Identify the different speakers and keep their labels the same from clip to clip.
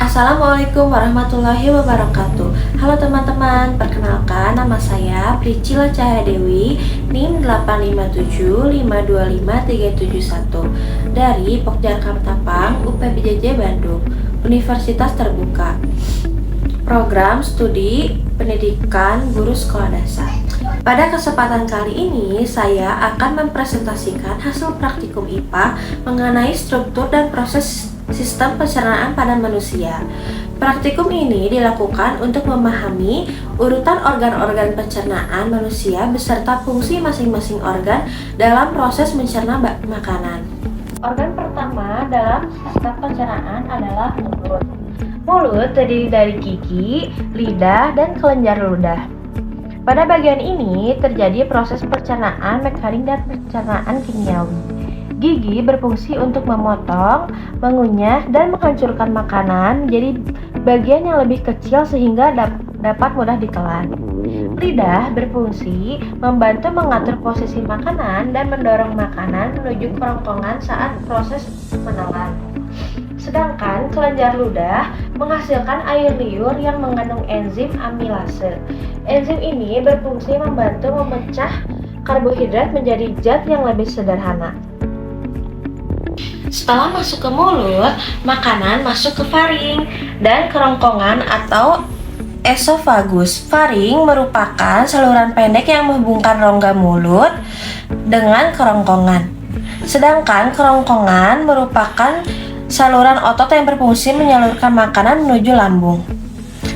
Speaker 1: Assalamualaikum warahmatullahi wabarakatuh. Halo teman-teman, perkenalkan nama saya Priscilla Cahaya Dewi, NIM 857525371 dari Pokjar Kaptapang, UPBJJ Bandung, Universitas Terbuka. Program Studi Pendidikan Guru Sekolah Dasar. Pada kesempatan kali ini, saya akan mempresentasikan hasil praktikum IPA mengenai struktur dan proses sistem pencernaan pada manusia. Praktikum ini dilakukan untuk memahami urutan organ-organ pencernaan manusia beserta fungsi masing-masing organ dalam proses mencerna makanan. Organ pertama dalam sistem pencernaan adalah mulut. Mulut terdiri dari gigi, lidah, dan kelenjar ludah. Pada bagian ini terjadi proses pencernaan mekanik dan pencernaan kimiawi. Gigi berfungsi untuk memotong, mengunyah, dan menghancurkan makanan menjadi bagian yang lebih kecil sehingga dapat mudah ditelan. Lidah berfungsi membantu mengatur posisi makanan dan mendorong makanan menuju kerongkongan saat proses menelan. Sedangkan kelenjar ludah menghasilkan air liur yang mengandung enzim amilase. Enzim ini berfungsi membantu memecah karbohidrat menjadi zat yang lebih sederhana. Setelah masuk ke mulut, makanan masuk ke faring dan kerongkongan atau esofagus. Faring merupakan saluran pendek yang menghubungkan rongga mulut dengan kerongkongan. Sedangkan kerongkongan merupakan saluran otot yang berfungsi menyalurkan makanan menuju lambung.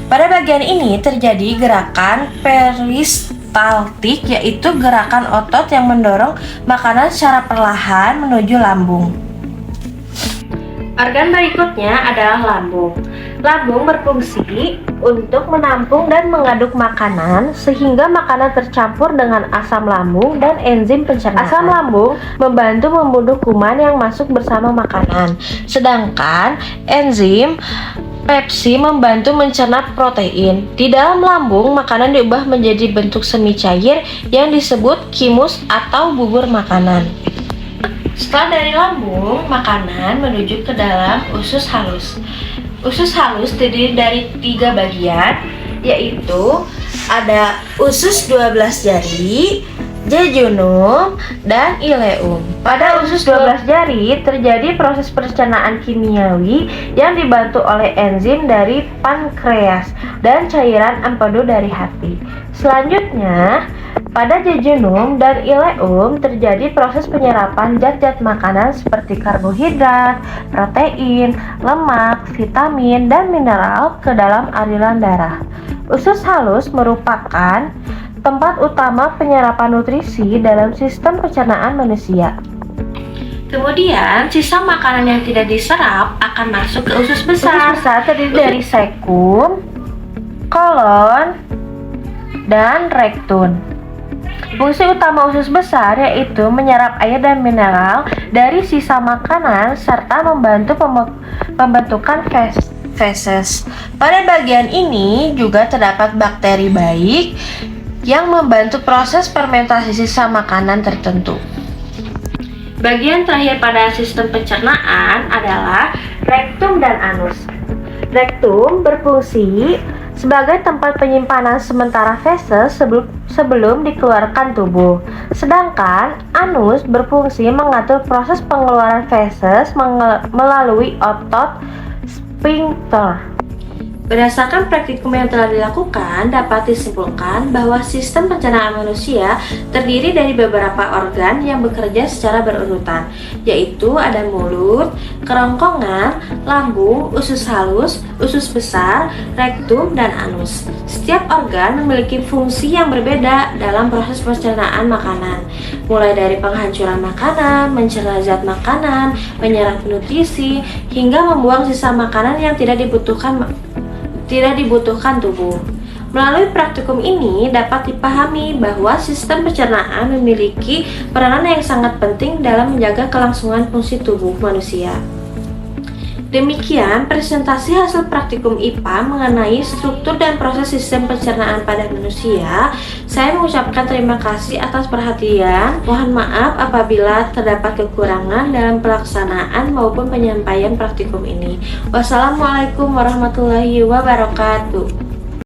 Speaker 1: Pada bagian ini terjadi gerakan peristaltik, yaitu gerakan otot yang mendorong makanan secara perlahan menuju lambung. Organ berikutnya adalah lambung. Lambung berfungsi untuk menampung dan mengaduk makanan sehingga makanan tercampur dengan asam lambung dan enzim pencernaan. Asam lambung membantu membunuh kuman yang masuk bersama makanan, sedangkan enzim pepsi membantu mencerna protein. Di dalam lambung, makanan diubah menjadi bentuk semi cair yang disebut chymus atau bubur makanan. Setelah dari lambung, makanan menuju ke dalam usus halus. Usus halus terdiri dari 3 bagian, yaitu ada usus 12 jari, jejunum, dan ileum. Pada usus 12 jari terjadi proses pencernaan kimiawi yang dibantu oleh enzim dari pankreas dan cairan empedu dari hati. Selanjutnya, pada jejunum dan ileum terjadi proses penyerapan zat-zat makanan seperti karbohidrat, protein, lemak, vitamin, dan mineral ke dalam aliran darah. Usus halus merupakan tempat utama penyerapan nutrisi dalam sistem pencernaan manusia. Kemudian, sisa makanan yang tidak diserap akan masuk ke usus besar. Usus besar terdiri dari sektum, kolon, dan rektum. Fungsi utama usus besar yaitu menyerap air dan mineral dari sisa makanan serta membantu pembentukan feses. Pada bagian ini juga terdapat bakteri baik yang membantu proses fermentasi sisa makanan tertentu. Bagian terakhir pada sistem pencernaan adalah rektum dan anus. Rektum berfungsi sebagai tempat penyimpanan sementara feses sebelum dikeluarkan tubuh. Sedangkan anus berfungsi mengatur proses pengeluaran feses melalui otot sphincter. Berdasarkan praktikum yang telah dilakukan, dapat disimpulkan bahwa sistem pencernaan manusia terdiri dari beberapa organ yang bekerja secara berurutan, yaitu ada mulut, kerongkongan, lambung, usus halus, usus besar, rektum, dan anus. Setiap organ memiliki fungsi yang berbeda dalam proses pencernaan makanan, mulai dari penghancuran makanan, mencerna zat makanan, menyerap nutrisi, hingga membuang sisa makanan yang tidak dibutuhkan tubuh. Melalui praktikum ini dapat dipahami bahwa sistem pencernaan memiliki peranan yang sangat penting dalam menjaga kelangsungan fungsi tubuh manusia. Demikian presentasi hasil praktikum IPA mengenai struktur dan proses sistem pencernaan pada manusia. Saya mengucapkan terima kasih atas perhatian. Mohon maaf apabila terdapat kekurangan dalam pelaksanaan maupun penyampaian praktikum ini. Wassalamualaikum warahmatullahi wabarakatuh.